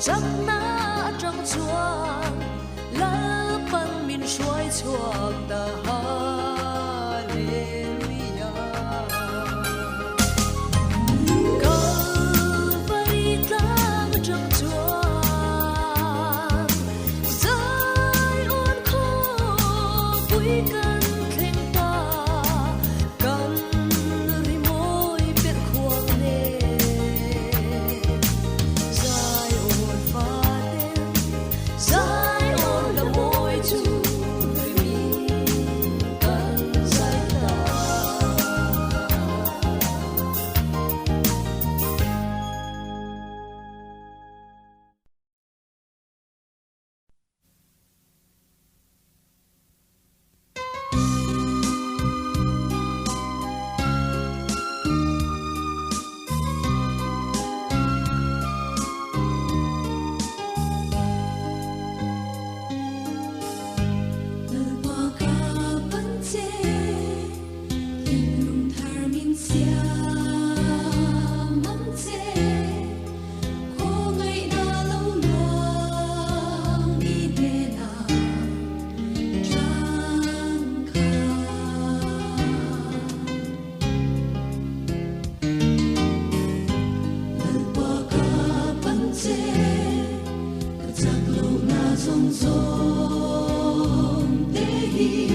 chắc na trong chuang la pan min shuai chuang ta hallelujah Calvary tlang trong chuang Zion kho vui căn khen ta cầm ri môi biết khuang nè Zion pha tên Zion là môi Chúa người mình cần dạy ta qua cả vấn chế thiên lùng thar min xia mắm chế khô ngày na lâu loang đi về na trăng khá qua cả vấn chế các giặc lâu na rong rong tế hi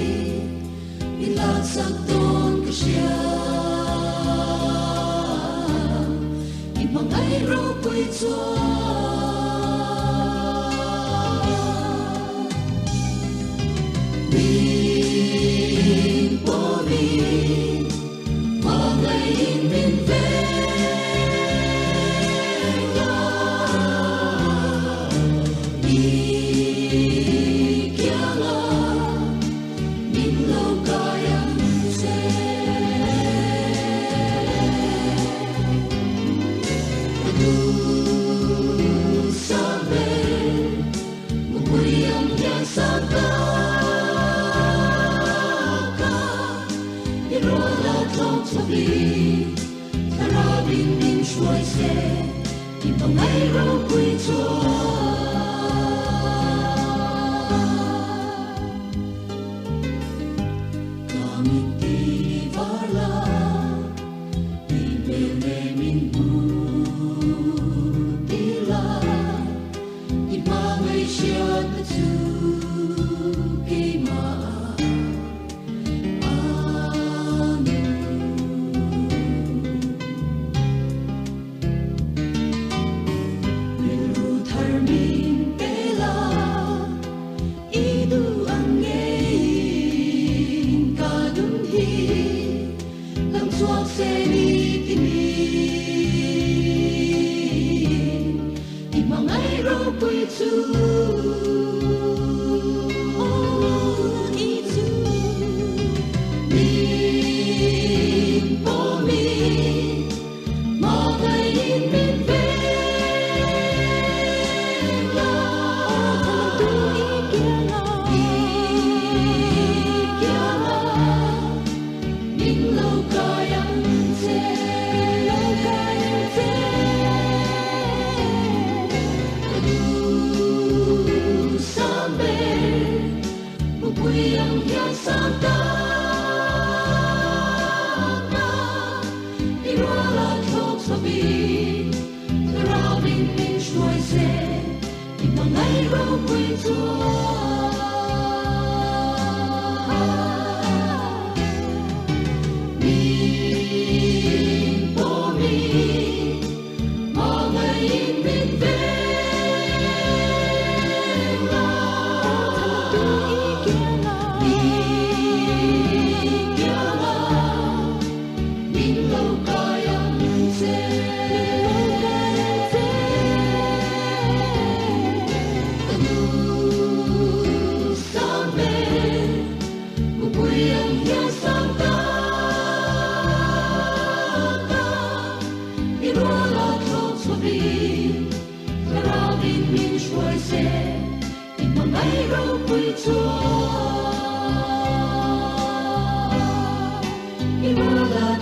in lạc sắc tôn cái xia in bằng ai rô quay chúa mình bỏ mình mà ngày in mình về Hãy subscribe cho kênh Ghiền Mì Gõ Để không bỏ lỡ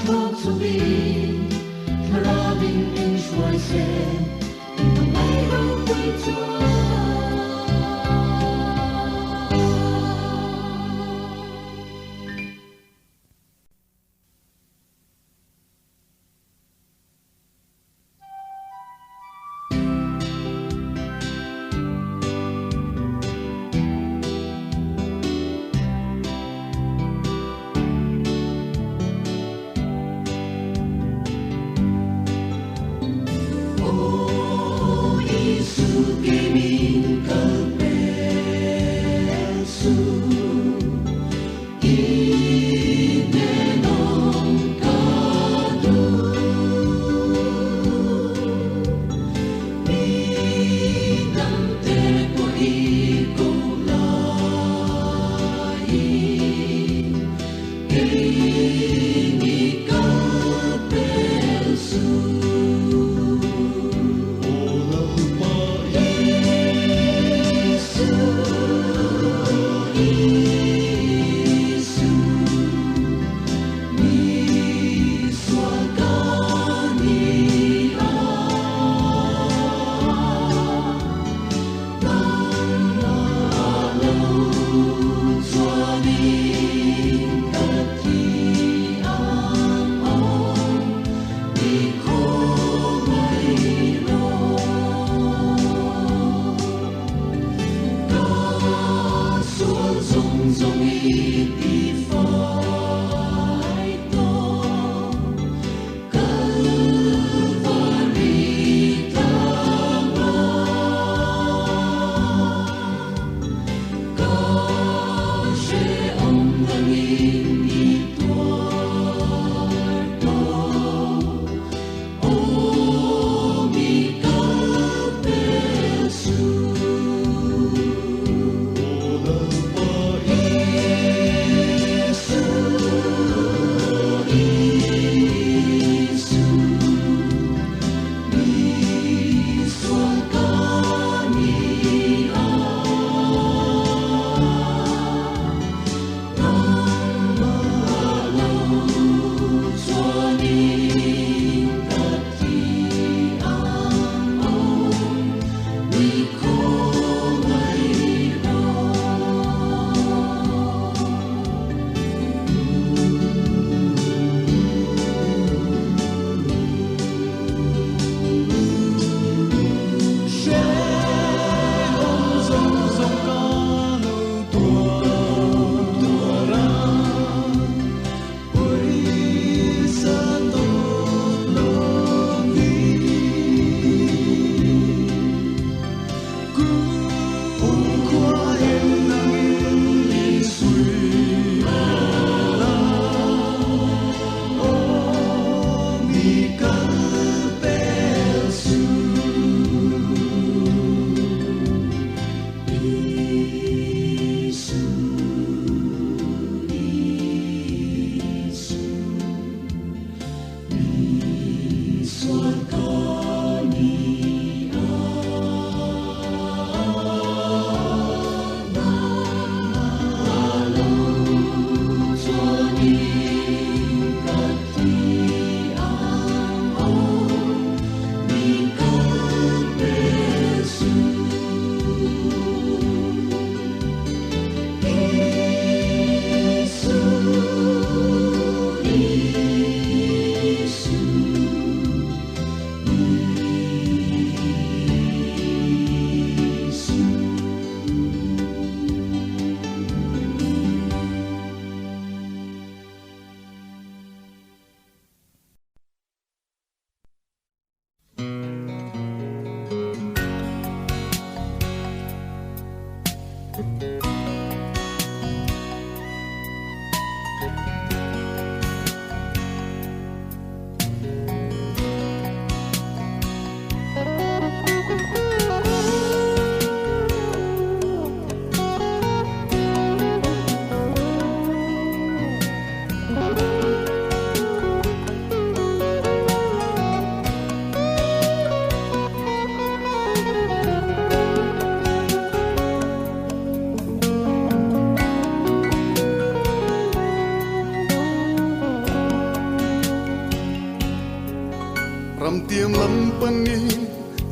ram tiam lam pani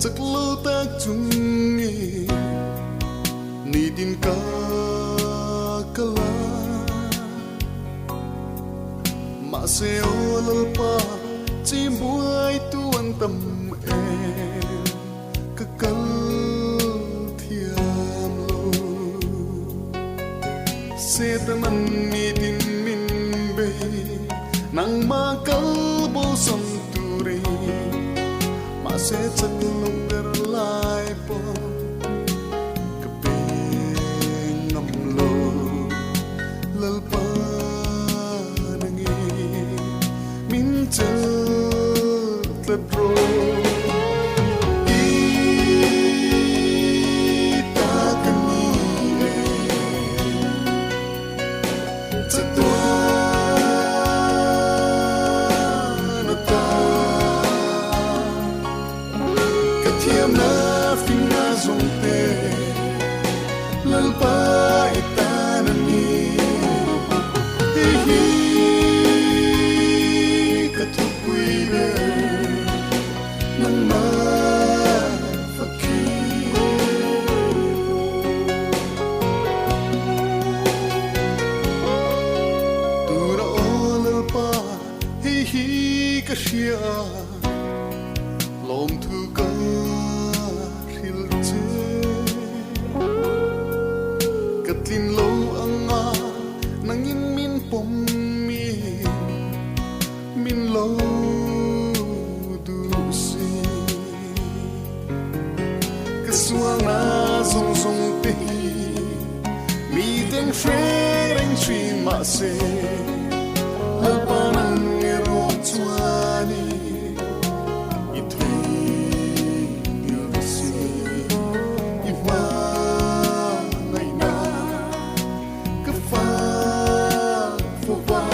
chak lo ta chung nge ni din ka kala ma se olal pa chi buai tu an tam e ka kal thiam lo se taman ni din min be nang ma kal bo som se chak lung der lai po suang na zong zong te mi ten freng chin ma se alpa nang ero chuani i thui yêu si i ma nai na ka fa fo va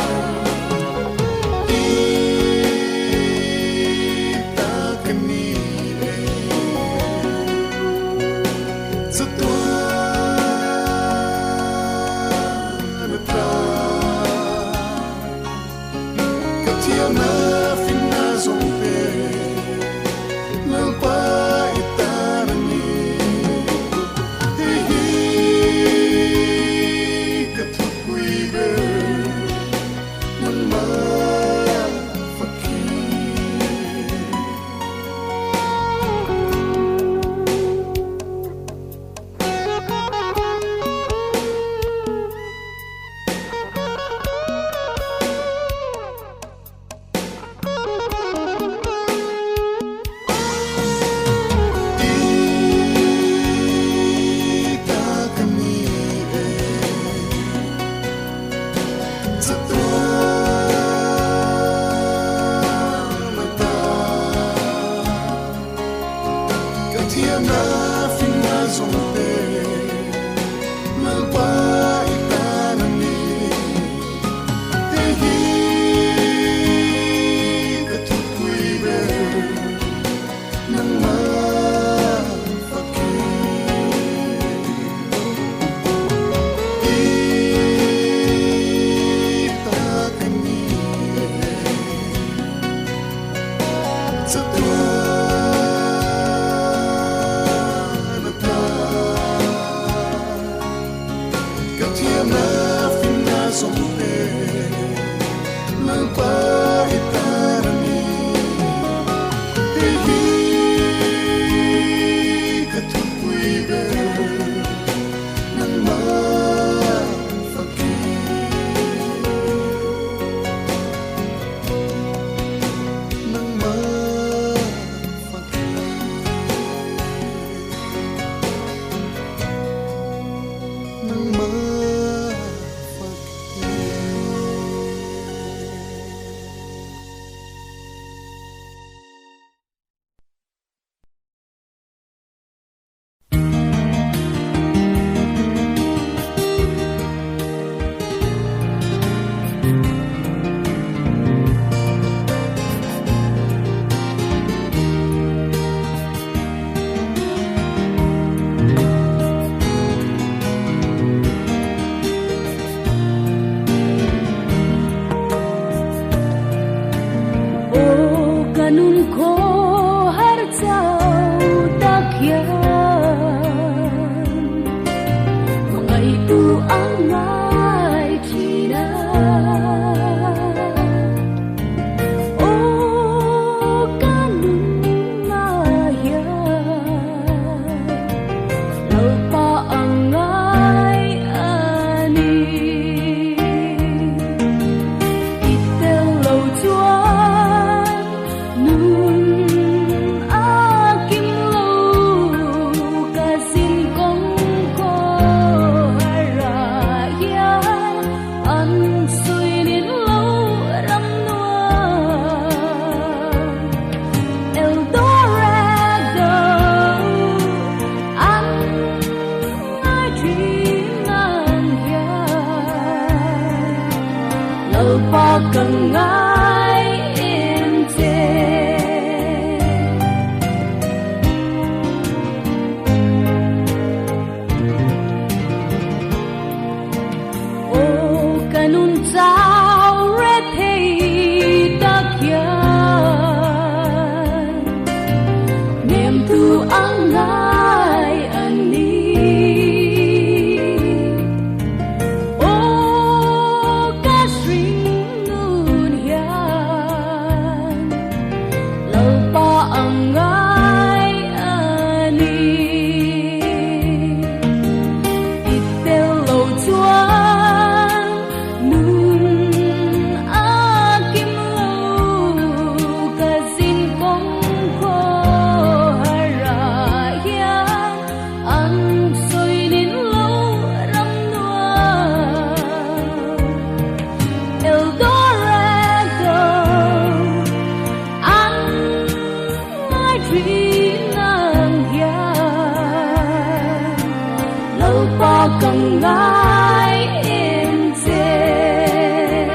cần ngài em dê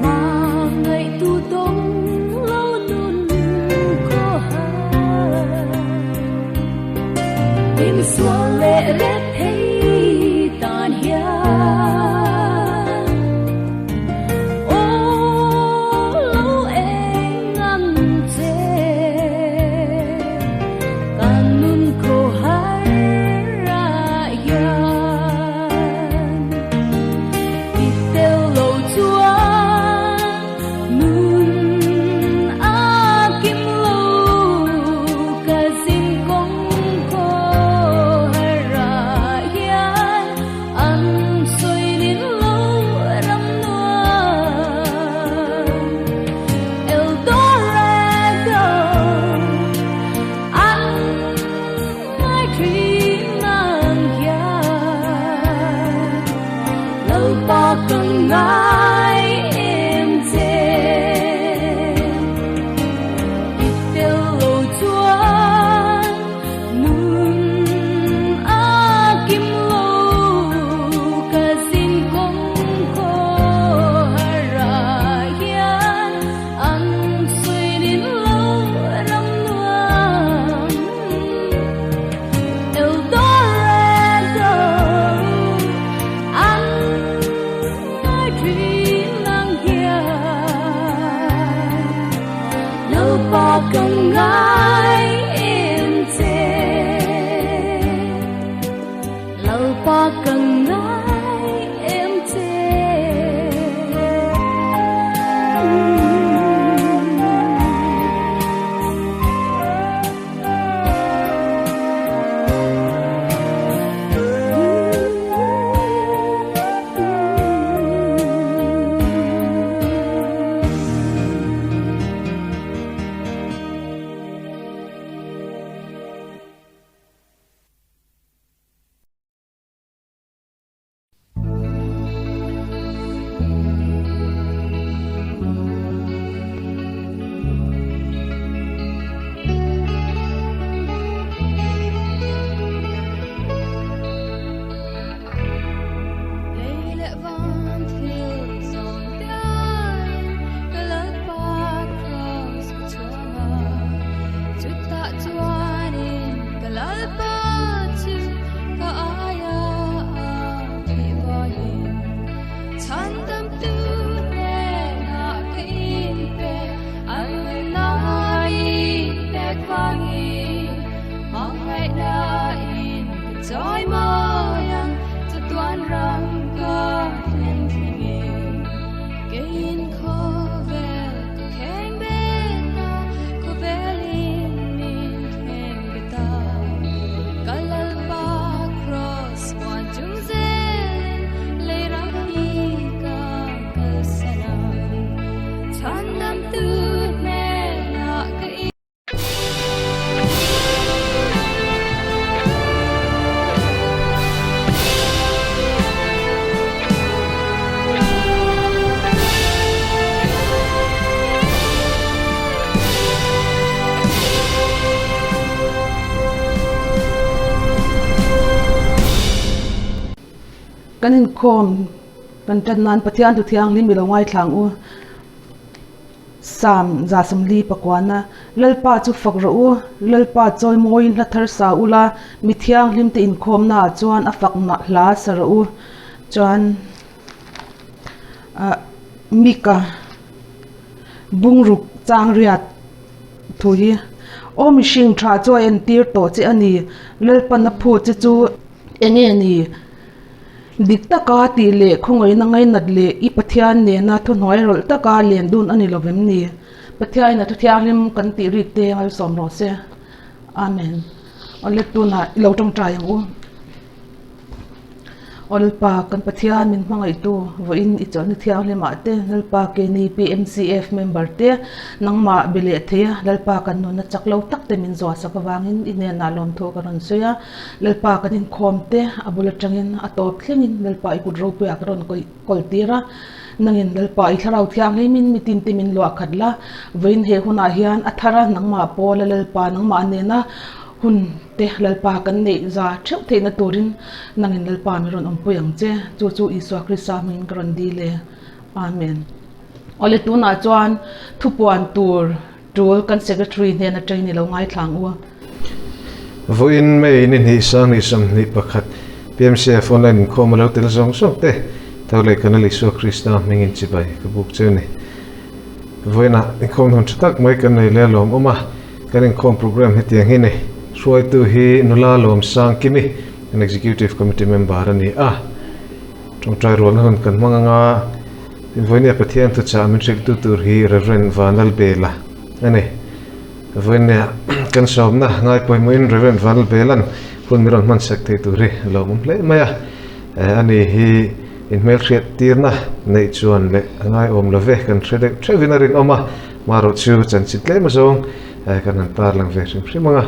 mà ngày tu đông lâu nun có hai em xóa lệ rét thấy tàn hiền ô lâu em ngắm chê càng nun khô hai ra yan ít tiêu lâu chúa nun a kim lâu cả xin công khô hai ra yan ăn xuôi đến lâu rắm nuông Eldorado ăn ngay khi nàng ya lâu ba cần ngài em dê ít tiêu lâu chúa nun a kim lâu cả xin công khô hai ra yan ăn xuôi đến lâu rắm nuông Eldorado ăn ngay khi nàng ya lâu ba cần ngài em dê lâu ba cần ngài em dê Joy moyang tuan rangka dan tinggi Kein kovel keng beta kovelin min keng beta Kalal ba cross wan jung zen leirang hika kalsanan Chandam tu me na ke kanin khom kan tan nan pathian tu thiang lim bilo ngai thlang u sam za samli pakwana lalpa chu fak ro u lalpa choi moin la thar sa ula mi thiang lim te in khom na chuan a fak na hla sa ro u chuan mika bungruk chang riat thui o mi shing tha cho en tir to che ani lalpa na phu che chu enge ni dikta ka ti le khongoi na ngai nat le I pathian ne na thu noi rol ta ka len dun ani lovem ni pathian na thu thiang lim kan ti ri te ngal som ro se amen ole tu na lo tong trai u olpa kan pathian min hmangai tu voin I chon ni thiang le ma te lalpa ke ni PMCF member te nangma bele thea lalpa kan no na chaklo tak te min zo sa pawangin ine na lom tho karon soya lalpa kan in khom te abula tangin atop thlengin lalpa I kudro pu akron kol tira nangin lalpa I tharau thiang le min mitin te min lo khadla voin he huna hian athara nangma pol lalpa nangma ne na hun te lalpa kan nei za theu the na turin nangin lalpa mi ron ompuyang che chu chu Iswa Krista min kron di le amen ole tu na chuan thupuan tur tul kan secretary ne na train ni lo ngai thlang u voin mei ni ni sang ni sam ni pakhat PMCF online khomalo tel song song te tole kanali Iswa Krista mingin chibai ka buk cheni voina khom hon tak mai kan nei le lom oma kanin khom program hetiang hi nei suai tu hi nula lom sang kimi an executive committee member ani trong trai rol hun kan manga voinia pathian tu cha min sek tu tur hi reverend vanal bela ani voinia kan somna ngai poimuin reverend vanal belan hun miron man sak te tu ri lomum le maya ani hi in mel khret tirna nei chuan le ngai om lo ve kan trevinarin oma maro chu chan chit le ma zong kan an par lang ve sim manga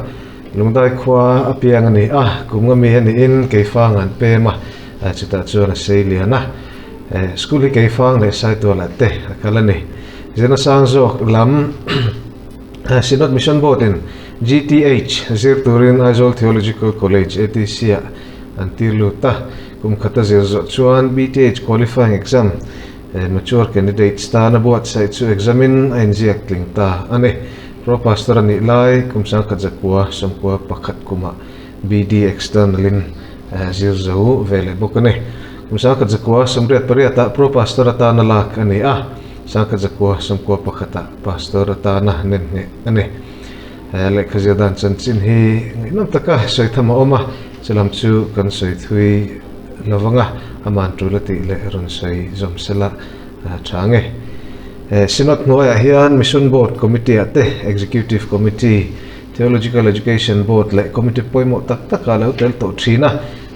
lungdai khwa apiang ani kumnga mi ani in keifang an pema chuta chuan seiliana school hi keifang le sai to la te kalani jena sang zo lam Sinod Mission Board in GTH zir turin Aizawl Theological College ATC an tirluta kum khata zir zo chuan BTH qualifying exam mature candidates ta na buat sai chu examin ainziak tlingta ani pro pastor ani lai kum sang khajakwa samkwa pakhat kuma BD externalin zir zo vele bokane kum sang khajakwa samriat pariata pro pastor ta na lak ani sang khajakwa samkwa pakhata pastor ta na nen ani le khaziadan chanchin hi nam taka soithama oma chalam chu kan soithui lawanga aman tulati le ron sai zomsela thange Sinod noya hian Mission Board Committee ate Executive Committee Theological Education Board le committee poimo tak taka lo tel to thina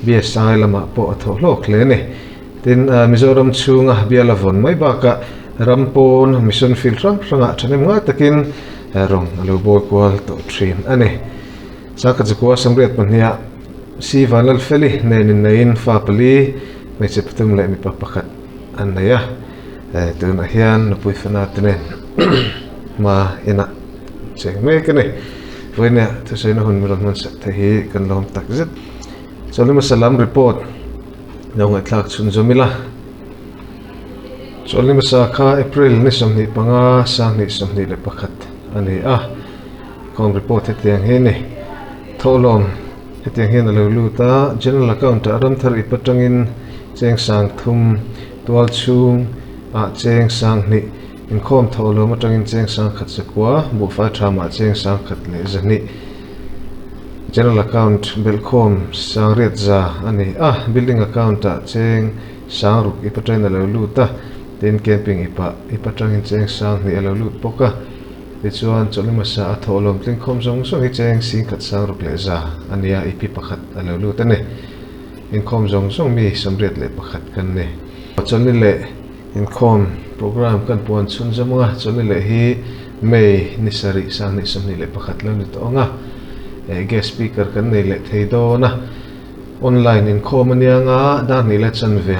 bia sai lama po atho lok le ne tin Mizoram chunga bia lavon mai baka rampon mission field ranga thanem nga takin rong alo boy kwal to thin ani saka chukwa samret pania si vanal feli nein fa pali me cheptum le mi papakhat anaya tuna hian napui fana tenen ma ina cheng me kane voina tsaina hun miron man sak the kan lom tak zet cholima salam report nong atlak chun zomila cholima sa kha April ni somni panga sang ni somni le pakhat ani kong report hetiang he ni tholom hetiang hen lo luta general account ram thar ipatangin cheng sang thum twal chung cheng sang ni in khom tholom atangin cheng sang khat sakwa bu fa thama cheng sang khat le zani general account belkhom sang ret za ani building account cheng sang ruk ipatrain lo luta ten camping ipatangin cheng sang ni lo lut poka chuan cholima sa tholom tling khom zong so hi cheng sing khat sang ruk le za ania ipi pakhat alo lut ane in khom zong mi samret le pakhat kan ne cholni le in khom program kan puan chun zamanga cholni le hi mei nisari sang ni samni le pakhat lo ni tonga guest speaker kan nei le theido na online in khom anianga dan ni le chan ve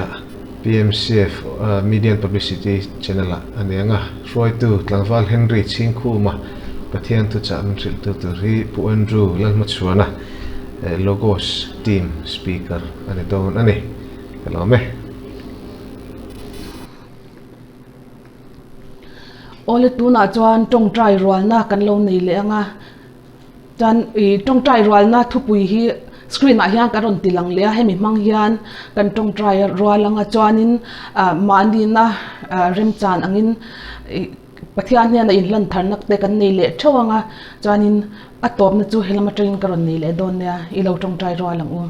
PMCF Media and Publicity Channel anianga roi tu tlangwal Henry chingkhuma pathian tu cha min thil tu ri pu Andrew lalma chuana logos team speaker ani don ani kalame ole tu na chuan tong trai rwal na kan lo nei le anga chan tong trai rwal na thupui hi screen a hian karon tilang le hemi mang hian kan tong try rualanga chuanin mani na remchan angin pathian hian in lan tharnak te kan nei le thawanga chuanin atop na chu helama train karon nei le don ne I lo tong try rualang u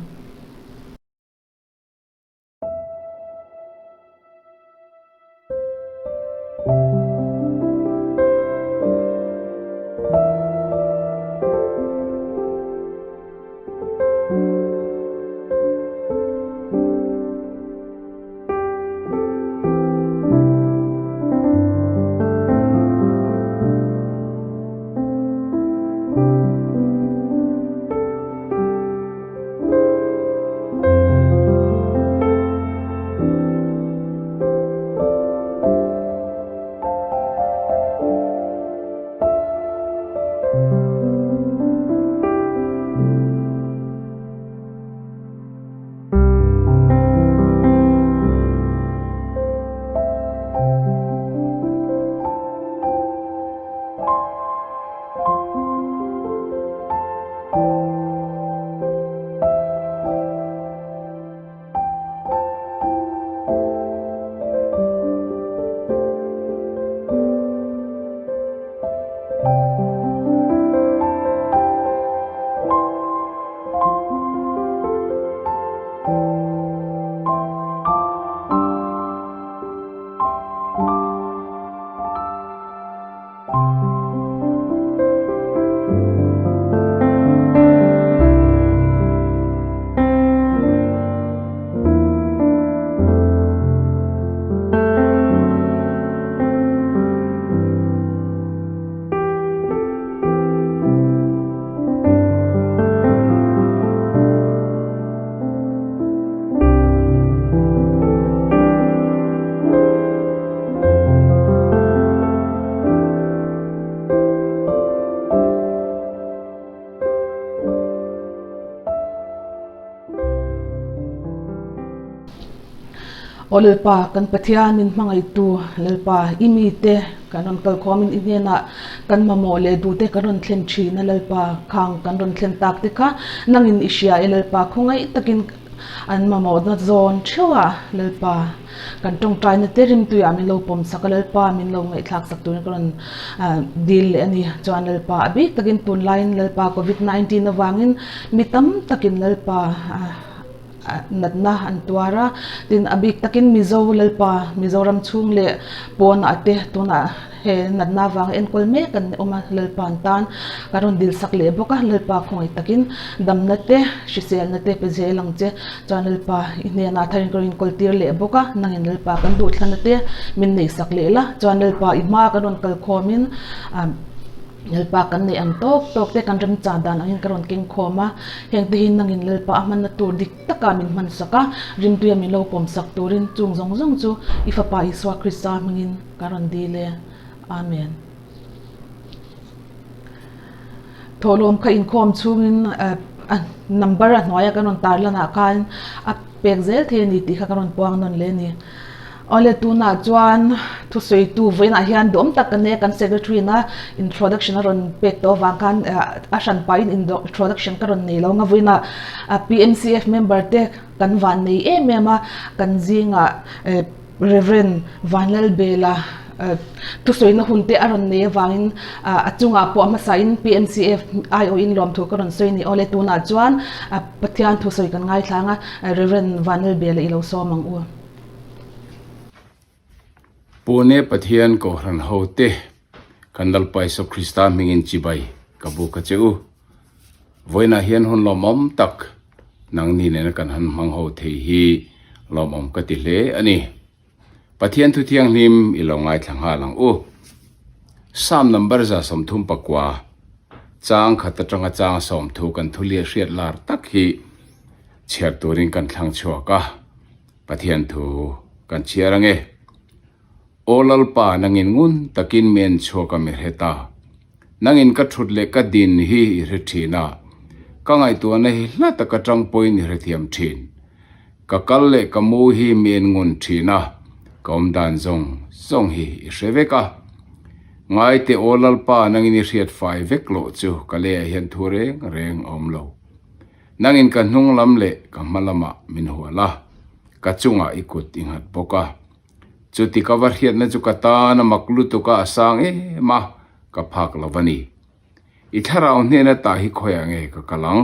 o lalpa kan pathianin hmangai tu lalpa imi te kanon kalkhomin inena kan mamole du te kanon thlen thina lalpa khang kanon thlen tak te kha nangin isia lalpa khungai takin an mamo na zon thwa lalpa kan tong trai na te rim tu ya min lo pom sakalalpa min lo ngai thak sak tu kanon deal ani chuan lalpa abi takin tun line lalpa covid-19 na wangin mitam takin lalpa natna antuara tin abik takin mizo lalpa mizoram chung le pon ate tuna he natna wang en kolme kan oma lalpa tan karon dil sak le boka lalpa khoi takin damnate shisel nate pejelang che chan lalpa ine na tharin korin koltir le boka nangin lalpa kan du thlanate min nei sak le la chan lalpa ima karon kal khomin lalpa kan nei ang tok te kan ram cha dan angin karon king khoma heng te hin nangin lalpa aman na tur dik taka min man saka rim tu yamin lo pom sak turin chung zong zong chu ifa pa iswa krista mangin karon dile amen tholom kha in khom chungin number a noya kanon tarlana kan a pekzel the ni ti kha karon puang non le ni ole tu na chuan thu soi tu voina hian dom tak ne kan secretary na introduction ron pek to wang kan ashan pain introduction karon nei lo nga voina PMCF member te kan van nei emema kan zinga reverend vanal bela tu soi na hunte aron ne wangin achunga po ama sain PMCF IO in lom thu karon soi ni ole tu na chuan pathian thu soi kan ngai thlanga reverend vanal bela ilo so mang u Pune pathian ko ran hote kandal paiso Krista mingin chibai kabu ka cheu voina hian hun lomom tak nang ni ne kan han mang ho thei hi lomom ka ti hle ani pathian thu thiang nim ilongai thlanga lang u sam number za somthum pakwa chang khata tanga chang som thu kan thulia hriat lar tak hi chher turin kan thlang chhuwa ka pathian thu kan chiarange olal pa nangin ngun takin men choka mi heta nangin ka thutle ka din hi rethina ka ngai tu na hi la ta ka tang point ni rethiam thin ka kalle ka mu hi men ngun thina kom dan zong zong hi reveka ngai te olal pa nangin riat fai vek lo chu ka le hian thure reng om lo nangin ka hnung lam le ka malama min huala ka chunga ikut ingat boka chuti cover hiat na chukata na maklu to ka asang ma ka phak lovani i thara ne na ta hi khoyange ka kalang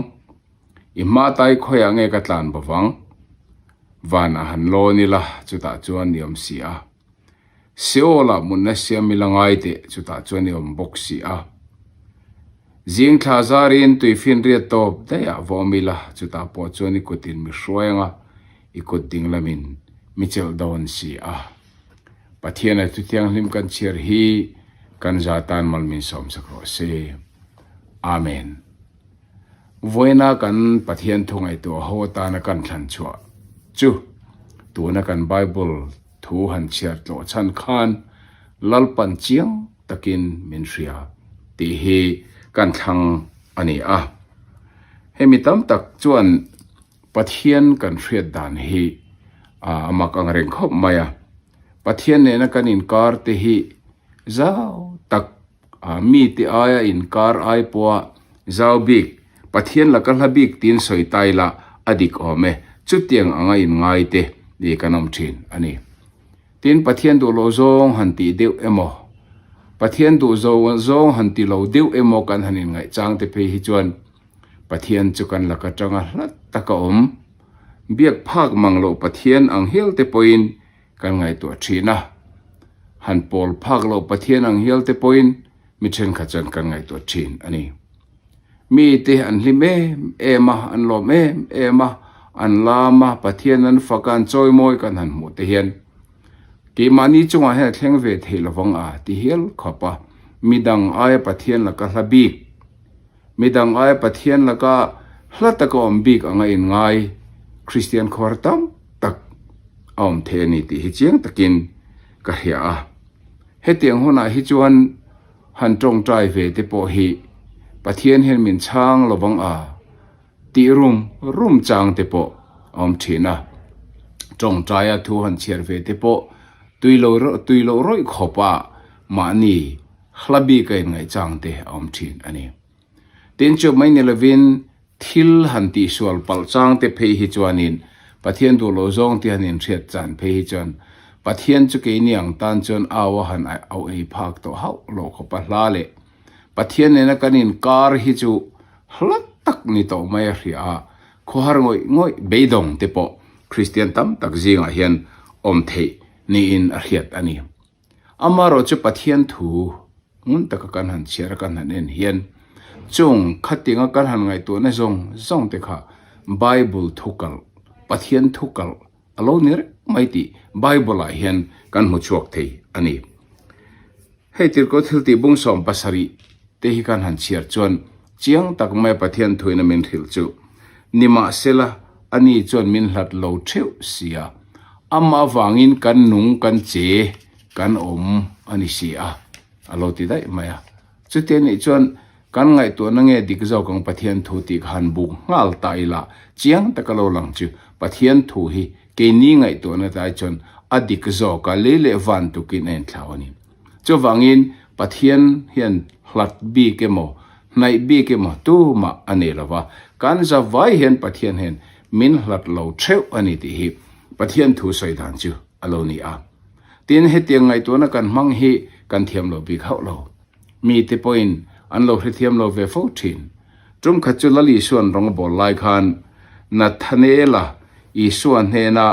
i ma tai khoyange ka tlan bawang wana han lo ni la chuta chuan niam sia seola munna sia milangai te chuta chuan niam boxi a jing tha zarin tui fin ria top da ya vomila chuta po chuan i kutin mi hruanga i kut ding lamin michel down si a pathian tu tiang lim kan chiar hi kan zatan malmin som sakro se amen voina kan pathian thungai to hota na kan thlan chua chu tu na kan bible thu han chiar to chan khan lalpan chiang takin min ria ti hi kan thang ani a hemi tam tak chuan pathian kan hriat dan hi amak ang reng khop maya pathian ne na kan inkar te hi zau tak mi te aya inkar ai poa zau bik pathian la kal habik tin soi taila adik ome chutiang anga in ngai te ni kanom thin ani tin pathian du lo zong han ti deu emo pathian du zong han ti lo deu emo kan hanin ngai chang te pe hi chuan pathian chukan la ka tanga hlat taka om biak phak manglo pathian ang hel te point kan ngai to thina han pol phak lo pathian ang hel te point mi then khachan kan ngai to thin ani mi te an hlime ema an lo me ema an lama pathian an fakan choi moi kan han mu te hian ki mani chunga he thleng ve theilawang a ti hel khapa midang aya pathian la ka hlabik midang aya pathian la ka hlataka om bik anga in ngai Christian khortam tak om the ni ti hi chiang takin ka hia a hetiang hona hi chuan han tong trai ve te po hi pathian hen min chang lowang a ti rum chang te po om thina trong traya thu han chiar ve te po tui lo roi khopa ma ni hlabi kai ngai chang te om thin ani tin chu mai ne levin thil han ti sual pal chang te phei hi chuanin pathian du lo zong ti hanin thiat chan phei hi chuan pathian chu ke niang tan chon awa han au ei phak to hau lo khopa hla le pathian ne na kanin kar hi chu hlat tak ni to mai ria khohar ngoi beidong te po Christian tam tak zinga hian om thei ni in a hiat ani amaro chu pathian thu ngun tak kan han chiar kan han en hian chung khatinga kan han ngai to na zong te kha Bible thukal pathian thukal alo nir maiti Bible a hian kan mu chuak thei ani hei tir ko thil ti bung som pasari te hi kan han chiar chuan chiang tak mai pathian thuina min thil chu nima sela ani chuan min hlat lo theu sia ama wangin kan nung kan che kan om ani sia alo ti dai maya chu te ni chuan kan ngai to na nge dik zo kang pathian thu ti khan bu ngal taila chiang takalo lang chu pathian thu hi ke ni ngai to na tai chon adik zo ka lele van tu kin en thlawani chu wangin pathian hian hlat bi ke mo nai bi ke mo tu ma ane lawa kan za vai hian pathian hen min hlat lo theu ani ti hi pathian thu soi dan chu alo ni a tin he tiang ngai to na kan mang hi kan thiam lo bi khau lo mi te point an lo hri thiam lo ve 14 trum khachu lali suan rong bol lai khan na thanela I suan he na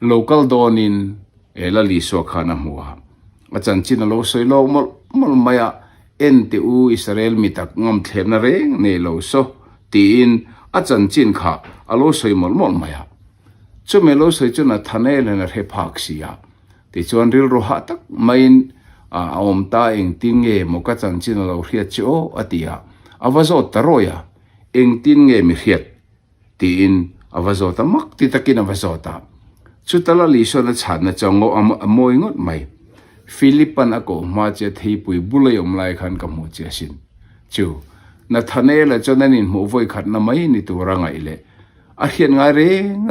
local donin lali so khana muwa achan chin lo soi lo mol maya ente u Israel mi tak ngam thena reng ne lo so tin achan chin kha alo soi mol maya chu me lo soi chu na thanela na he phak sia ti chuan ril ro ha tak main om ta eng tinge moka chan chin lo hriat chu atia awazo taroya eng tin nge mi hriat tin awazota mak ti takin awazota chutala li so na chan na chongo amoi ngot mai Philippan ako ma che thei pui bulai om lai khan ka mu che sin chu na thanela chonanin mu voi khat na mai ni tu ranga ile a hian nga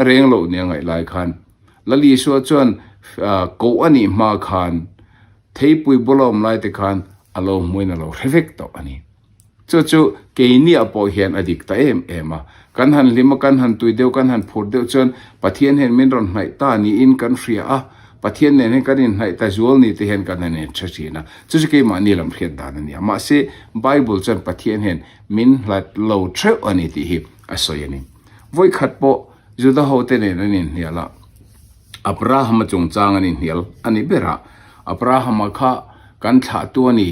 reng lo ne ngai lai khan lali so chon ko ani ma khan thei pui bulom lai te khan alo moina lo reflect to ani chu ke ni apo hian adik ta ema kan han lima kan han tui deu kan han phur deu chon pathian hen min ron nai ta ni in kan fria a pathian ne kan in nai ta zual ni te hen kan ne chachina chu ke ma ni lam khian dan ni ma se Bible chan pathian hen min hlat lo tre ani ti hi asoyani voi khat po juda hote ne nin hiala Abraham chung chang ani hial ani bera Abraham kha kan tha tu ani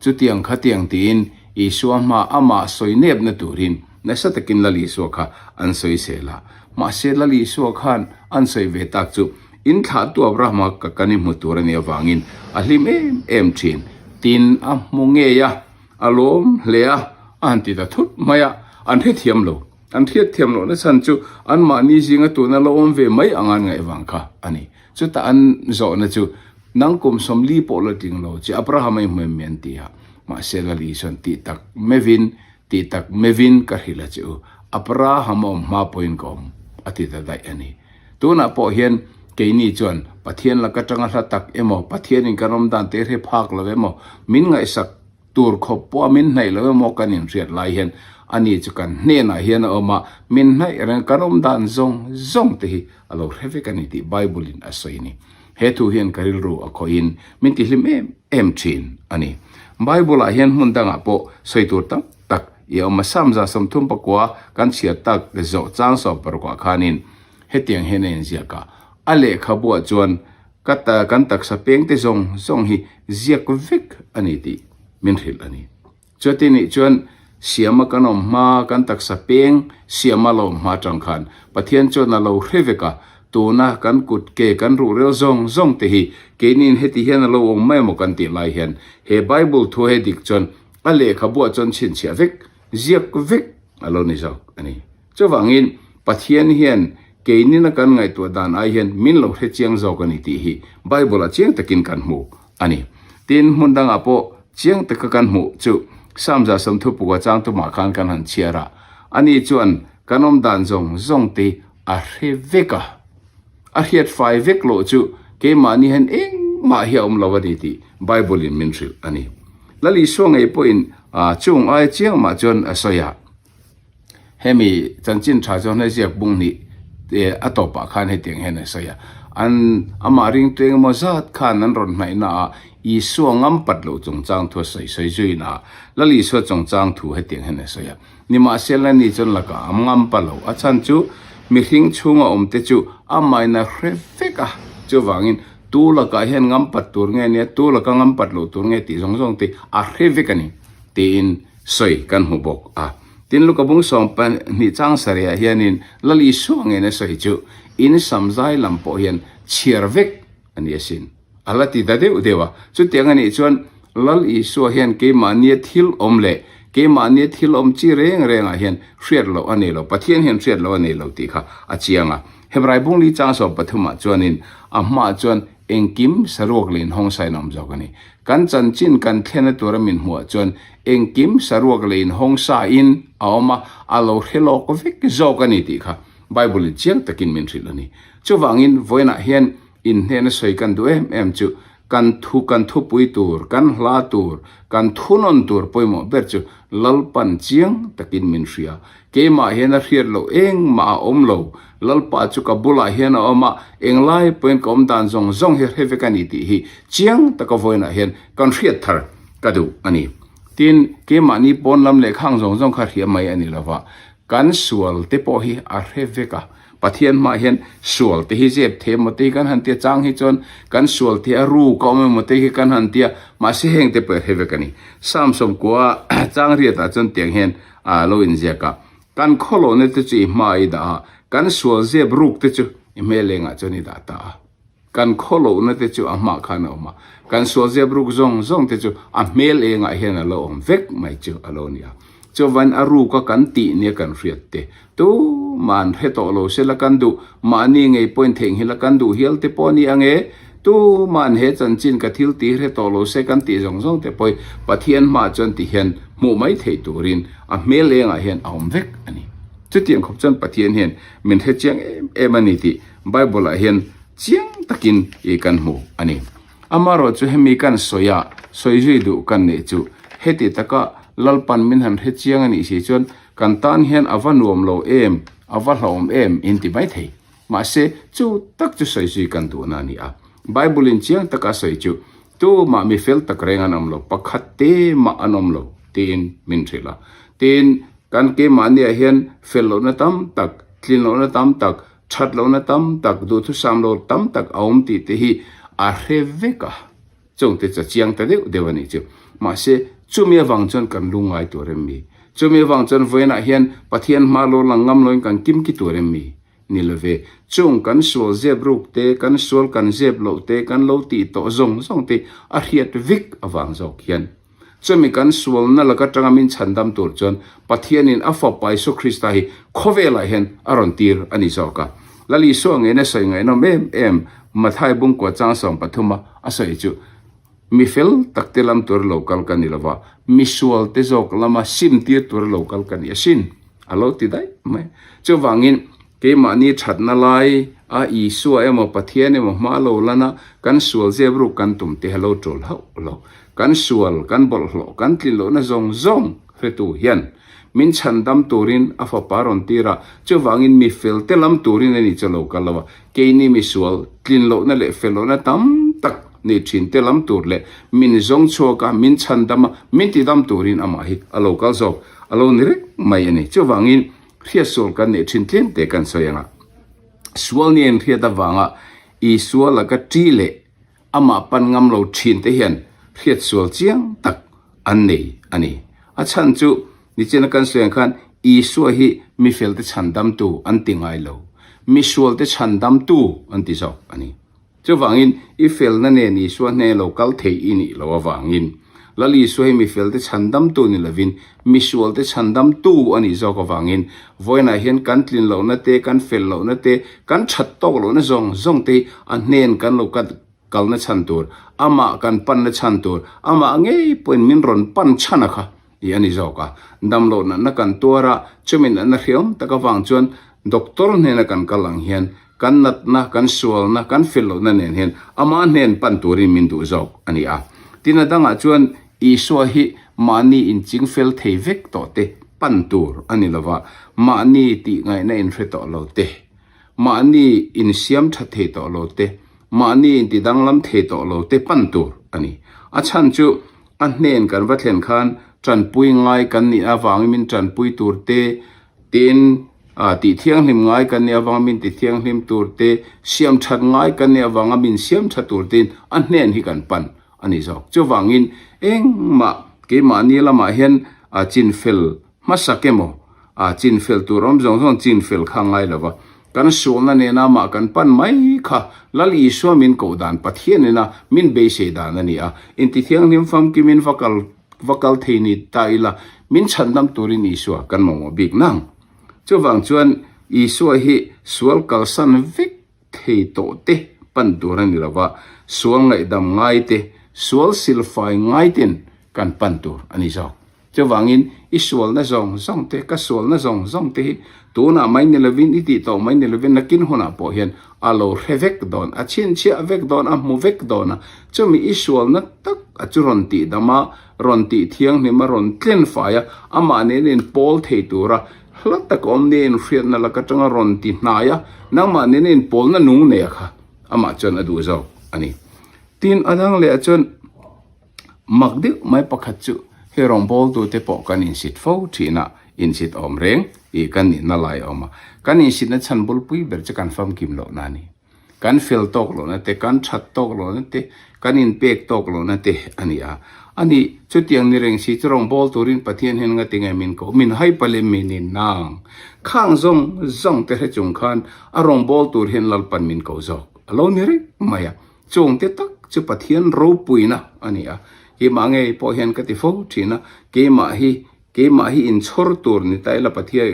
chu tiang kha tiang tin Isuama ama soinep na turin na sa takin lali so kha an soi sela ma se lali so khan an soi ve tak chu in tha tu Abraham ka kani mutur ni awangin ahlim em thin tin a munge ya alom lea anti da thut maya an the thiam lo na san chu an ma ni jinga tu na lo om ve mai angan ngai wang kha ani chu ta an zo na chu nang kum som li po lo ting lo chi Abraham ai men ti ha ma se lali son ti tak mevin ka hila chu Abraham ma point kom ati da dai ani tu na po hian ke ni chuan pathian la ka tanga hla tak emo pathian in kanom dan te re phak lo emo min ngai sak tur kho po min nei lo emo kanin riat lai hian ani chu kan hne na hian oma min nai ran kanom dan zong te hi alo heve kani ti Bible in asoini he tu hian karil ru a khoin min ti hlim em thin ani Bible a hian mun danga po soitur tam tak i oma samza somthum pakwa kan chia tak zo chang so par kwa khanin hetiang henen zia ka ale khabua chuan kata kan tak sa peng te zong hi ziak vek ani ti min hil ani chotini chuan siama kanom ma kan tak sa peng siama lo ma tang khan pathian chona lo hreveka tuna kan kut ke kan ru rel zong te hi kenin heti hian lo ong mai mo kan ti lai hian he Bible thu he dik chon ale khabua chon chin chia vek ziak vek alo ni zo ani chowangin pathian hian keinin kan ngai tu dan ai hian min lo he chiang zo kan ti hi Bible a chiang takin kan mu ani tin mundang apo chiang tak kan mu chu samja samthu puwa chang tu ma khan kan han chiara ani chuan kanom dan zong te a reveka a hiat fai vek lo chu ke mani hen eng ma hi om lawani ti Bible in minril ani lali so ngai po in chung ai chiang ma chon asoya hemi chanchin tha chon na jiak bung ni atopa khan he teng hen asoya an amaring teng mo zat khan an ron mai na i so ngam pat lo chung chang thu sai sai zui na lali so chung chang thu he teng hen asoya ni ma sel ni chon laka amngam pa lo achan chu mi hing chunga om te chu amai na refeka chu wangin tu la ka hen ngam pat tur nge ne tu la ka ngam pat lo tur nge ti jong jong te a revekani te in soi kan hu bok tin lu ka bung som pan ni chang saria hianin lali so nge ne soi chu in samzai lampo hian chirvek ani asin alati da de udewa chu tiangani chuan lal i so hian ke mania thil omle ke mania thil om chi reng a hian hriat lo ani lo pathian hian hriat lo ani lo ti kha achianga hebrai bung li chang so pathuma chuanin amma chuan engkim sarok lin hong sai nom jogani kan chan chin kan thena turamin huwa chuan engkim sarok lin hong sa in awma alo helo ko vek jogani ti kha Bible chiang takin min thilani chu wangin voina hian in hena soi kan du em chu kan thu pui tur kan hla tur kan thunon tur poimo ber chu lalpan chiang takin min ria ke ma hena hriat lo eng ma om lo lalpa chu ka bula hian oma englai point kom dan zong zong he hevekani ti hi chiang taka voina hian kan hriat thar kadu ani tin ke ma ni pon lam le khang zong zong kha hria mai ani lawa kan sual te po hi a heveka pathian ma hian sual te hi jep the mate kan han te chang hi chon kan sual te aru ko me mate hi kan han tia ma se heng te pe hevekani samsom kwa chang ria ta chon tiang hen lo in jeka kan kholo ne te chi mai da kan sual je bruk te chu imelenga choni da ta kan kholo na te chu ama khana ma kan sual je bruk zong zong te chu a mel enga hian alo om vek mai chu alonia chu van aru ka kan ti ne kan riat te tu man he to lo se la kan du mani ngei point theng hi la kan du hial te poni ange tu man he chan chin ka thil ti he to lo se kan ti zong zong te poi pathian ma chon ti hian mu mai thei turin a mel enga hian om vek ani chu tiang khop chan pathian hian min he chiang emani ti Bible a hian chiang takin e kan mu ani amaro chu hemi kan soya soijui du kan ne chu heti taka lalpan min han he chiang ani si chon kan tan hian avanuam lo em avalhom em inti mai thei ma se chu tak chu soijui kan du na ni a Bible in chiang taka soi chu tu ma mi fel tak renga nam lo pakhat te ma anom lo tin min thila tin kan ke mania hian fel lo na tam tak clean lo na tam tak chat lo na tam tak du thu sam lo tam tak aum ti te hi a reveka chong te cha chiang ta de dewani chu ma se chumia wangchon kan lungai torem mi chumia wangchon voina hian pathian ma lo langam loin kan kim ki torem mi nilove chung kan sual zebruk te kan sual kan zeb lo te kan lo ti to zong zong te a hiat vik awang zok hian chumi kan sual na laka tangamin chandam tur chon pathianin afa paiso Krista hi khovela hen aron tir ani zoka lali so nge na sai ngai no em mathai bung ko chang som pathuma asai chu mi fel taktelam tur local kanilawa misual te zok lama sim tir tur local kan yasin alo ti dai mai chu wangin ke mani thatna lai a I suwa emo pathian emo ma lo lana kan sual zebru kan tum te hello trol lo kan sual kan bol lo kan tlin lo na zong zong hretu hian min chandam turin afa paron tira chu wangin mi fel telam turin ani chalo kalawa ke ni mi sual tlin lo na le felo na tam tak ni thin telam tur le min zong choka min chandama min ti dam turin ama hi alo kal zok alo ni re mai ani chu wangin riasol kan ne thin tlen te kan soyanga sual ni en ria da wanga I sual la ka tile ama pan ngam lo thin te hian riat sual chiang tak an nei ani a chan chu ni chen kan soyang khan I suwa hi mi fel te chandam tu an tingai lo mi sual te chandam tu an ti zok ani chu wangin I fel na ne ni suwa ne local thei ini lo wangin lali suai mi fel te chandam tu ni lavin mi sual te chandam tu ani zok wangin voina hian kan tlin lo na te kan fel lo na te kan that tok lo na zong zong te an nen kan lo kan kal na chantur ama kan pan na chantur ama ngei point min ron pan chana kha yani zoka dam lo na kan tora chumin na hiom taka wang chuan doctor ne na kan kalang hian kan nat na kan sual na kan fello na nen hen ama nen pan turin min du zok ani a tinadanga chuan iswa hi mani in ching fel thei vek to te pan tur ani lova mani ti ngai na in hre to lo te mani in siam tha the to lo te mani in ti danglam the to lo te pan tur ani a chan chu an nen kan va thlen khan tran pui ngai kan ni awang min tran pui tur te tin ti thiang hlim ngai kan ni awang min ti thiang hlim tur te siam that ngai kan ni awang min siam that tur tin an nen hi kan pan ani zok chu wangin eng ma ke mani lama hian a chin fel masakemo a chin fel turom zong zong chin fel khangai lawa kan sualna ne na ma kan pan mai kha lali so min ko dan pathian na min be se dan ani a in ti thiang nim fam ki min vakal theini taila min chandam turin iswa kan mo big nang chu wang chuan iswa hi sual kalsan vik thei to te pan turan ni lawa sual ngai dam ngai te sual silfai ngai tin kan pan tur ani zok chu wangin isual na zong te ka sual na zong te tu na mai ne levin iti to mai ne levin nakin hona po hian alo revek don a chin chia vek don a mu vek don chu mi isual na tak a churon ti dama ron ti thiang ni ma ron tlen fa ya ama ne nen pol thei tura hlat tak om nen frian na la ka tanga ron ti na ya nang ma ne nen pol na nu ne kha ama chon adu zo ani tin adang le chon magdik mai pakhat chu he rong bol tu te po kan in sit fo thina in sit om reng I kan ni na lai oma kan in sit na chan bul pui ber cha kan fam kim lo na ni kan fel tok lo na te kan that tok lo na te kan in pek tok lo na te ani a ani chu tiang ni reng si rong bol turin pathian hen nga tinga min ko min hai pale min in nang khang zong te he chung khan a rong bol tur hen lal pan min ko zo alo ni re maya chung te tak chu pathian ro pui na ani a hi mange po hen ka ti fo thina ke ma hi in chhor tur ni taila pathia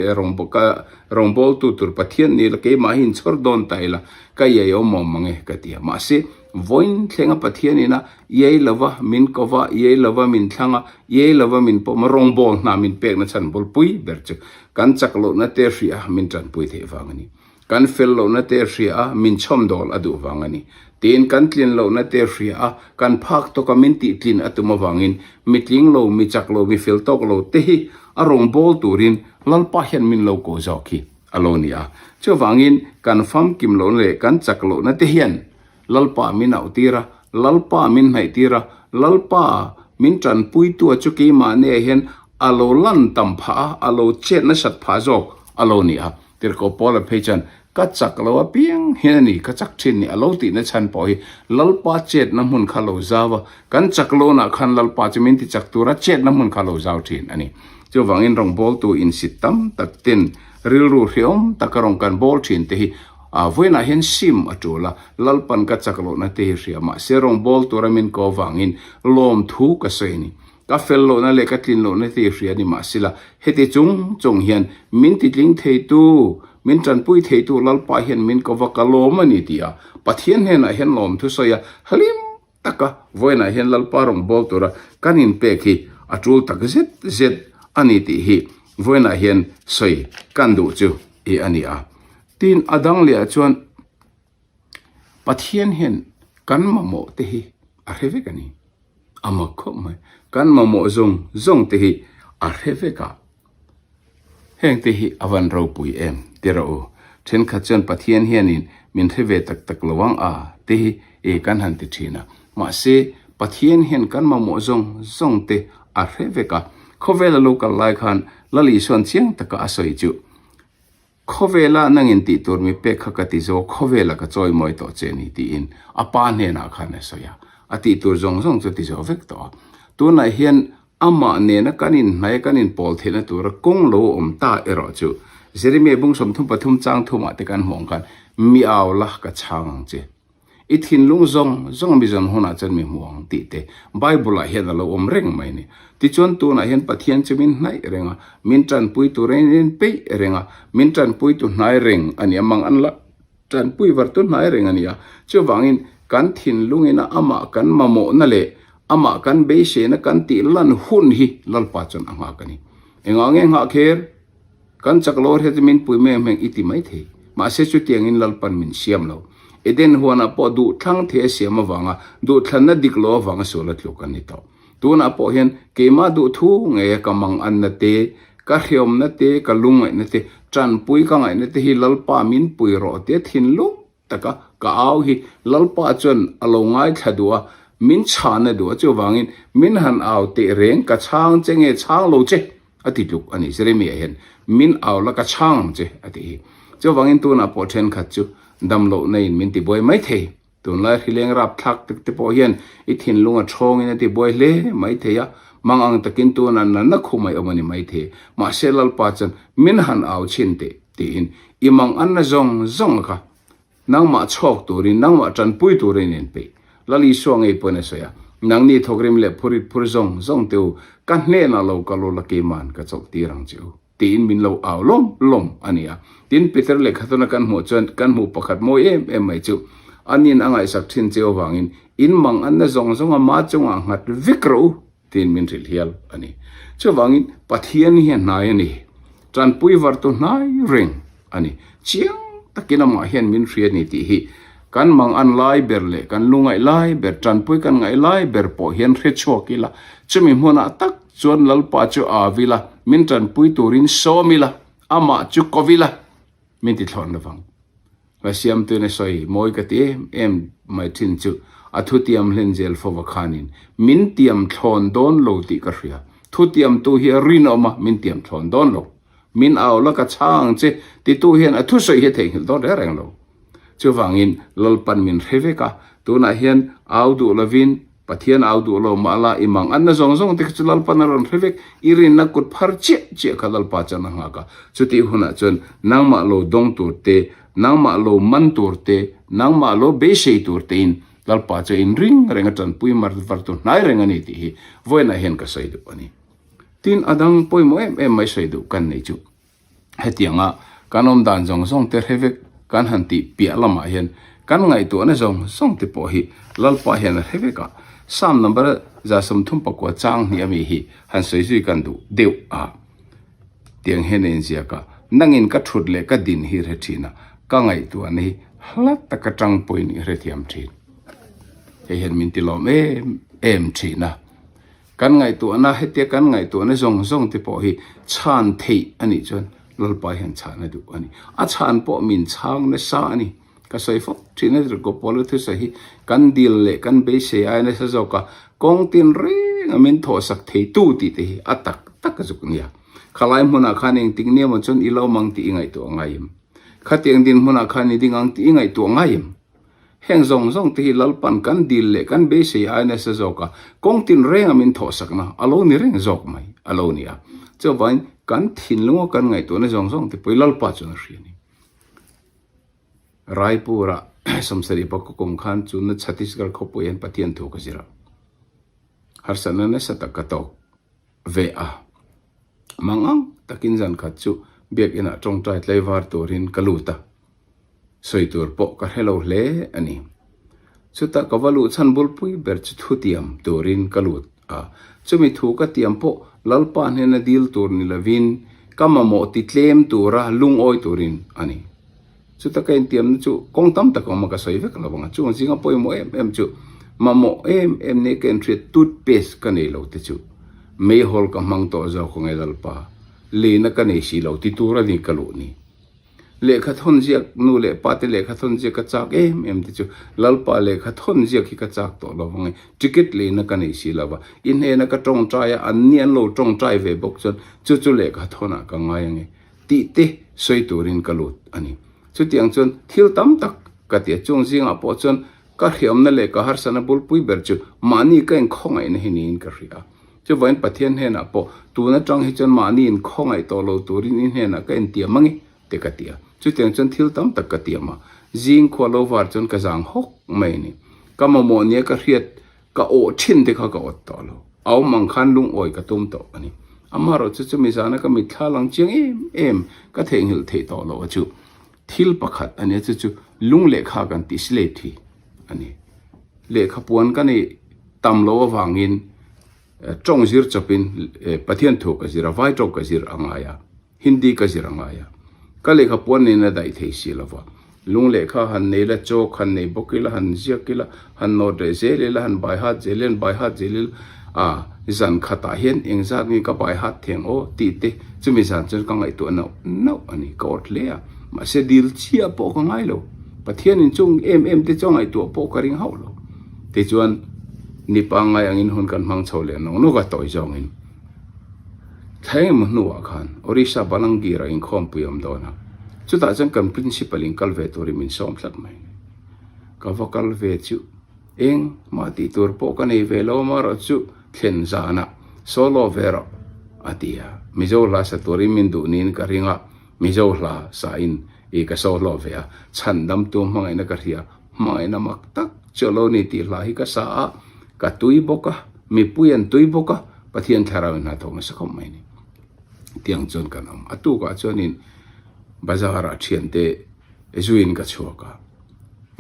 rong bol tu tur pathian ni ke ma hi in chhor don taila ka ye yo mom mange ka ti ma se voin thlenga pathian ina ye lova min kova ye lova min thlanga ye lova min po rong bol na min pek na chan bol pui berchu kan chaklo na te ria min tran pui the wangani kan fello na te ria min chom dol adu wangani tin kan tlin lo na te ria kan phak to community tlin atuma wangin mitling lo mi chaklo mi fil tok lo te hi arong bol turin lalpa hian min lo ko zoki alonia chu wangin kan fam kim lo le kan chaklo na te hian lalpa min autira lalpa min nai tira lalpa min tran pui tu chu ki ma ne hian alo lan tam pha alo chet na sat pha zok alonia tir ko pola pechan ka chaklo piang hiani ka chak thin ni alo ti na chan po hi lalpa chet na mun khalo zawa kan chaklo na khan lalpa chimin ti chaktura chet na mun khalo zaw thin ani chu wangin rong bol tu in sitam tak tin ril ru hiom takarong kan bol thin te hi a voina hen sim atula lalpan ka chaklo na te ria ma serong bol turamin ko wangin lom thu ka soini ka fello na le ka tin lo na te ria ni ma sila heti chung hian min ti tling thei tu min tran pui thei tu lalpa hian min ko vakalo mani tia pathian hen a hen lom thu soya halim taka voina hen lalpa rong bol tura kanin pe khi atul tak zet ani ti hi voina hen soi kan du chu e ani a tin adang le chuan pathian hen kan mamo te hi a reve kani ama kho mai kan mamo zong te hi a reve ka heng te hi avan ro pui em tero then kha chuan pathian hianin min reve tak lawang a te hi e kan han ti thina ma se pathian hen kan mamo zong te a reve ka khovela local lai khan lali son chiang taka asoi chu khovela nangin ti tur mi pe kha ka ti zo khovela ka choi moi to che ni ti in apa ne na khane soya ati tur zong chu ti zo vek to tu na hian ama ne na kanin nai kanin pol thena tur kong lo om ta ero chu jerime bung som thum pathum chang thuma te kan hong kan mi aw la ka chang che ithin lung zong mi zon hona chan mi muang ti te bible a hian lo om reng mai ni ti chon tu na hian pathian chumin nai renga min tran pui tu ren pe renga min tran pui tu nai reng ani amang an la tran pui war tu nai reng ania chu wangin kan thin lungina ama kan mamo na le ama kan be she na kan ti lan hun hi lalpa chon anga kani enga nge nga kher kan chaklor he min pui me meng iti mai the ma se chu tiang in lalpan min siam lo eden huana po du thang the siam awanga du thlanna diklo awanga solat lo kan ni to tuna po hian keima du thu nge kamang an na te ka hriom na te ka lungai na te tran pui ka ngai na te hi lalpa min pui ro te thin lu taka ka au hi lalpa chon alongai thadua min chana du chu wangin min han au te reng ka chang chenge chang lo che ati luk ani seremi hen min au la ka chang che ati chu wangin tu na po then khat chu dam lo nei min ti boy mai the tun la hileng rap thak te po hian I thin lunga thong in ti boy le mai the ya mangang takin tu na na khumai amani mai the ma selal pa chan min han au chin te ti in imang an na zong ka nang ma chok turin nang ma chan pui turin en pe lali suang ei pone soya nang ni thogrim le phurit phur zong teu kan hne na lo ka lo la ke man ka chok ti rang chu tin min lo aw lom ania tin peter le khatona kan mo chan kan mu pakhat mo em mai chu anin angai sak thin cheu wangin in mang an na zong a ma chunga ngat vikro tin min ril hial ani chu wangin pathian hi nai ani tran pui war tu nai ring ani chiang takina ma hian min rian ni ti hi kan mang an lai berle kan lungai lai ber tran pui kan ngai lai ber po hian re chokila chumi hona tak chuan lalpa chu avila min tran pui turin somila ama chu kovila min ti thon lawang la siam tu ne soi moi ka ti em mai thin chu athu tiam len zel fo wakhanin min tiam thon don lo ti ka ria thu tiam tu hi rin oma min tiam thon don lo min aw la ka chang che ti tu hian athu soi he thei do re reng lo chu wangin lalpan min reveka tuna hian audu lavin pathian audu lo mala imang anna zong te chu lalpan ron revek irin na kut phar che khalal pa chana nga ka chuti huna chon nangma lo dong tur te nangma lo man tur te nangma lo be sei tur te in lalpa che in ring renga tan pui mar var tu nai renga ni ti hi voina hen ka sai du ani tin adang poi mo em mai sai du kan nei chu hetianga kanom dan zong te revek kan hanti pia lama hian kan ngai tu na zong te po hi lalpa hian reveka sam number za som thum pakwa chang ni ami hi han soi kan du deu a tiang hen en sia ka nangin ka thut le ka din hi re thina ka ngai tu ani hlat ta ka tang poi ni re thiam thin he hen min ti lom em thina kan ngai tu ana hete kan ngai tu na zong te po hi chan thei ani chon lalpa hian chana du ani a chan po min chang na sa ani ka sai fo thina ro ko polo thu sahi kan dil le kan be se ai na sa zo ka kong tin re ngamin tho sak thei tu ti te atak tak ka zuk nia khalai muna khaning ting ne mon chon ilo mang ti ngai to ngaim khatiang din muna khani dingang ti ngai to ngaim heng zong ti lalpan kan dil le kan be se ai na sa zo ka kong tin re ngamin tho sak na alo ni reng zok mai alo nia cho vain kan thin lungo kan ngai to na zong ti poi lalpa chon riani raipura samsari pakukum khan chu na chhattisgarh khopo yan pathian thu ka jira harsana na satakato ve a mangang takin jan khat chu bek ina tong trai tlaiwar turin kaluta soitur po ka hello hle ani chuta kawalu chan bulpui ber chu thutiam turin kalut a chumi thu ka tiam po lalpa hena dil tur ni lavin kamamo ti tlem tura lungoi turin ani chuta kain tiam chu kong tam ta kong maka sai vek lawanga chu jinga poi mo em chu mamo em ne ken tre toothpaste ka nei lo te chu me hol ka mang to za khong lalpa le na ka nei si lo ti tura ni kalu ni le kha thon jiak nu le pa te le kha thon jiak ka chak em ti chu lalpa le kha thon jiak ki ka chak to lawang ticket le na ka nei si lawa in he na ka tong trai an nian lo tong trai ve bok chu le kha thona ka ngai nge ti te soi turin kalut ani chu tiang chon thil tam tak ka te chung jinga po chon ka hiam na le ka har sana bul pui ber chu mani ka en khongai na hinin ka ria chu vain pathian he na po tu na tang hi chon mani in khongai to lo turin in he na ka en tia mangi te ka tia chu tiang chon thil tam tak ka tia ma jing kholo war chon ka jang hok mai ni ka mo ne ka riat ka o thin de kha ka ot to lo aw mang khan lung oi ka tum to ani amaro chu mi jana ka mi thalang chiang em ka theng hil thei to lo chu thil pakhat ani chu lung lekha kan ti sle thi ani lekha puan kan ei tamlo awangin tong zir chopin pathian tho ka zira vai to ka zir angaya hindi ka zir angaya ka le kha pon ni na dai thei si lawa lung le kha han nei la chok han nei bokila han zia kila han no de zele la han bai hat zelen bai hat zelil zan khata hian engza ngi ka bai hat theng o ti te chumi san chen ka ngai to no ani kot le ma se dil chia po ka ngai lo pathian in chung em te chong ai to po ka ring hau lo te chuan ni pa ngai angin hun kan mang chole no ka toi jong in thai mu nu wa khan orisa balangi ra in khom puyam do na chu ta chang kan principle in kalve to ri min som thlat mai ka vocal ve chu eng ma ti tur po ka nei ve lo ma ro chu khen zana solo vero atia mizo la sa to ri min du nin ka ringa mizo la sa in e ka solo ve a chandam tu mangai na ka ria mai na mak tak cholo ni ti la hi ka sa ka tui boka mi puyan tui boka pathian thara na thong sa khom mai ni tiang chon kanam atu ka chonin bazara thiante ezuin ka choka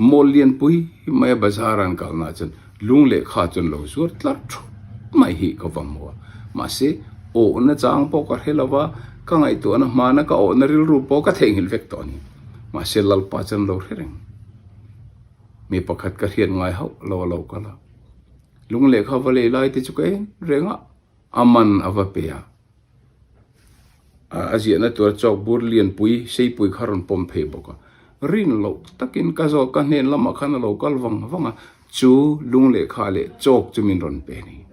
molian pui mai bazaran kalna chen lungle kha chon lo sur tlar mai hi ka vamwa ma se o na chang po ka helawa ka ngai to na mana ka o na ril ru po ka thengil vek to ni ma se lal pa chan lo hereng mi pakhat ka hian ngai hau lo kala lungle kha vale lai te chukai renga aman avapea azia na tur chok burlian pui sei pui kharon pom phe boka rin lo takin ka zo ka nen lama khan lo kalwang wanga chu lungle kha le chok chumin ron pe ni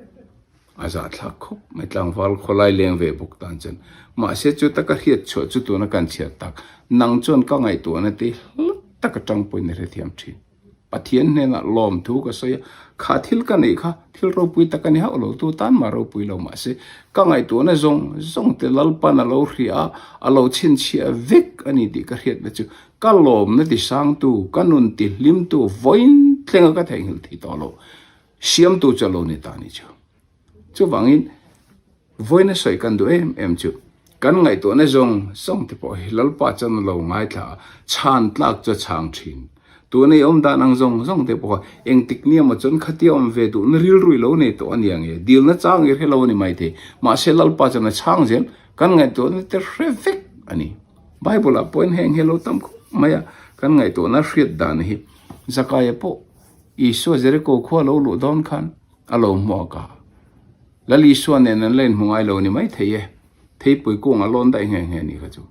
aza thla khop mai tlang wal kholai leng ve buk tan chen ma se chu ta ka hiat chu chu tu na kan chia tak nang chon ka ngai tu na te ta ka tang poi ne re thiam thi pathian ne na lom thu ka soya kha thil ka nei kha thil ro pui ta ka ni ha lo tu tan ma ro pui lo ma se ka ngai tu na zong te lal pa na lo ria a lo chin chia vek ani di ka hiat na chu ka lom na ti sang tu ka nun ti lim tu voin tlenga ka theng hil thi to lo siam tu chalo ni ta ni chu wangin voina soi kan du em chu kan ngai to na zong te po hilal pa chan lo ngai tha chan tlak cho chang thin tu nei om da nang zong te po eng tik ni ma chon khati om ve du na ril rui lo ne to aniang e dil na chang e hello ni mai the ma se lal pa chan na chang zen kan ngai to na te refek ani bible a point heng hello tam ko maya kan ngai to na hriat dan hi zakaya po isu zere ko kho lo lu don khan alo mo ka lali suan ne nan len mungai lo ni mai thei thei pui ko nga lon dai nge ni ka chu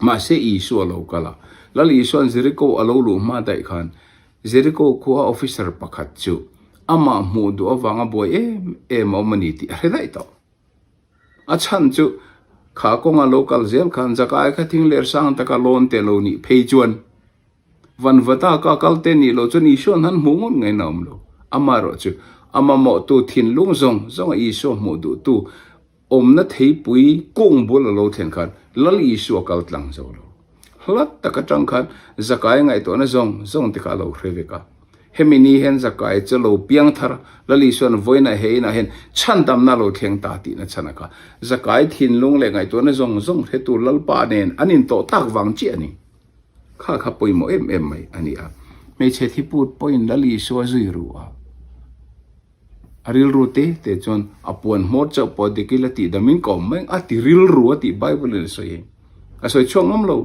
ma se i su lo kala lali suan ziriko alo lu ma dai khan ziriko ko officer pakhat chu ama mu du awanga boy e mo mani ti he dai to a chan chu kha ko nga local jail khan jakai kha thing ler sang ta ka lon te lo ni phei chuan van vata ka kal te ni lo chu ni suan han mungon ngai nam lo ama ro chu ama mo tu thin lung zong i so mo du tu om na thei pui kong bol lo then khan lal i so kal tlang zo lo hlat ta ka tang khan zakai ngai to na zong te ka lo hreveka hemini hen zakai chalo piang thar lali son voina he na hen chan dam na lo theng ta ti na chanaka zakai thin lung le ngai to na zong he tu lal pa nen anin to tak wang chi ani kha poi mo em mai ani a me che thi put point lali so zui ru a aril rute te chon apon mor cha po de kila ti damin kom meng ati ril ru ati bible le so ye asoi chong am lo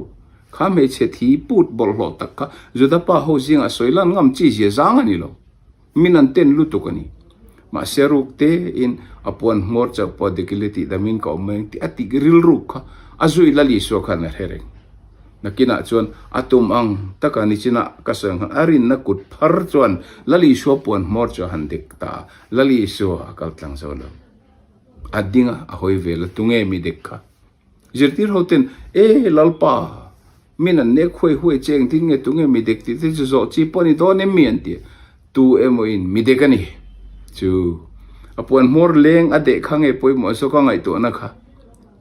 kha me che thi put bol lo takka juda pa ho jing asoi lan ngam chi je zang ani lo minan ten lu tu kani ma seruk te in apon mor cha po de kila ti damin kom meng ti ati ril ru kha azui lali so khan hereng nakina chuan atum ang taka ni china kasang arin na kut phar chuan lali so pon mor cho han dik ta lali so akal tlang so lo adinga a hoi vel tunge mi dekha jirtir hoten lalpa minan ne khoi huai cheng ting nge tunge mi dek ti zo chi poni do ne mian ti tu emoin mi dekani chu apon mor leng ade khange poi mo so ka ngai to na kha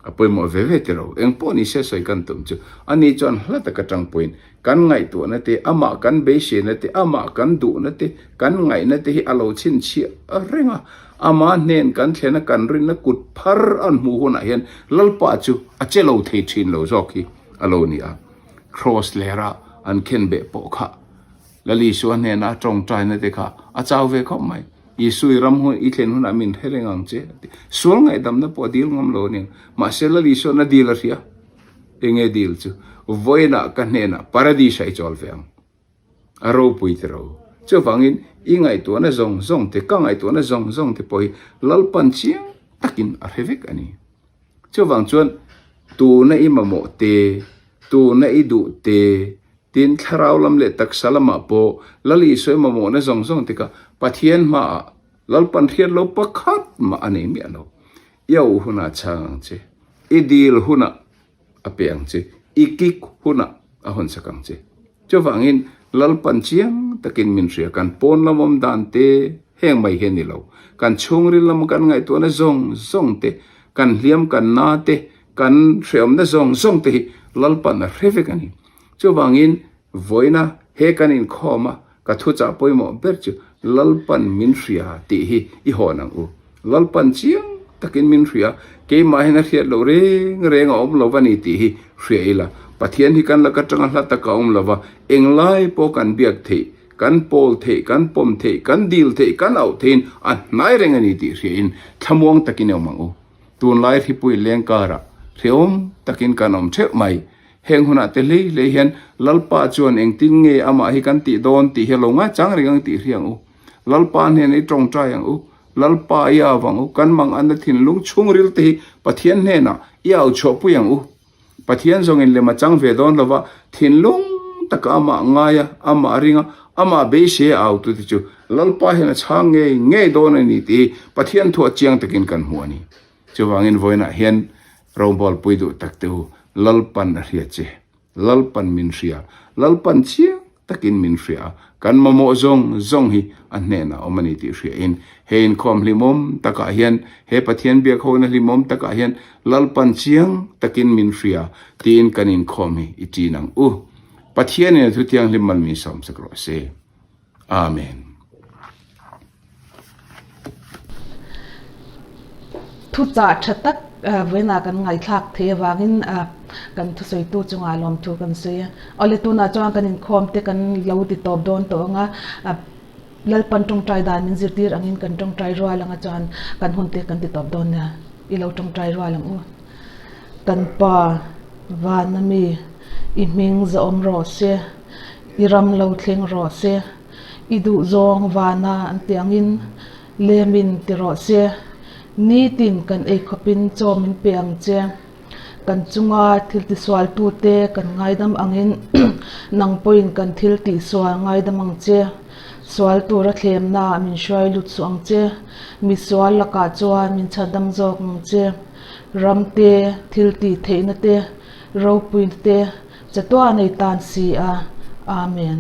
apoi mo veve tero eng poni se soi kan tum chu ani chon hlata ka tang point kan ngai to na te ama kan be she na te ama kan du na te kan ngai na te hi alo chin chi a renga ama nen kan thlena kan rin na kut phar an mu hona hian lalpa chu a chelo thei thin lo zoki alo ni a cross lera an ken be po kha lali suan ne na tong trai na te kha a chaw ve khom mai isui ram ho I thlen hun amin herengang che sul ngai dam na po dil ngam lo ni ma sela li so na dil ria enge dil chu voina kan ne na paradise ai chol veng aro pui te ro chu wangin ingai tu na zong zong te ka ngai tu na zong zong te poi lalpan chiang takin a hevek ani chu wang chuan tu na imamo te tu na idu te tin tharau lam le tak salama po lali soi mamo na zong zong te ka pathian ma lalpan thian lo pakhat ma ani mi ano yau huna chang che idil huna apiang che ikik huna ahon sakang che chu wangin lalpan chiang takin min ria kan pon lamom dan te heng mai hen ni lo kan chungri lam kan ngai to na zong zong te kan hliam kan na te kan hreom na zong zong te lalpan na revek ani chu wangin voina he kanin khoma ka thu cha poimo berchu lalpan min ria ti hi I honang u lalpan chiang takin min ria ke ma hena hiat lo reng om lo wani ti hi hreila pathian hi kan la ka tanga hla ta ka om lova englai po kan biak the kan pol the kan pom the kan dil the kan au thein an nai reng ani ti hrein thamuang takin omang u tun lai thi pui leng kara hreom takin kanom the mai heng huna te le hian lalpa chuan eng ting nge ama hi kan ti don ti helonga chang ringang ti hriang u lalpa ne nei tong trai ang u lalpa ya wang u kan mang an thin lung chung ril te pathian ne na yaw chopu yang u pathian zong in le ma chang ve don lova thin lung taka ama ngaya ama ringa ama be she au tu chu lalpa he na chang nge don ani ti pathian thu chiang takin kan huani chuwangin voina hian rombol puidu takteu lalpan ria che lalpan min ria lalpan chiang takin min ria kan mamo zong zong hi anena omani ti ria in hein khom limom taka hian he pathian bia khona limom taka hian lalpan chiang takin min ria tin kanin khomi itinang u pathian ne thu tiang limal mi som sakro se amen thu cha thatak vena kan ngai thak the wangin kan thu soi tu chunga lom thu kan se ole tu na chang kan in khom te kan lo ti top don to nga lalpan tong trai dan min zirtir angin kan tong trai ro langa chan kan hun te kan ti top don na I lo tong trai ro lang u kan pa van na mi I ming za om ro se I ram lo thleng ro se I du zong vana an tiangin lemin ti ro se ni tin kan e khopin chomin peang che kan chunga thil ti swal tu te kan ngai dam angin nang point kan thil ti swal ngai dam ang che swal tu ra thlem na min shoi lut suang che mi swal la ka chuan min chadam jok ng che ram te thil ti theina te ro point te chatwa nei tan si a amen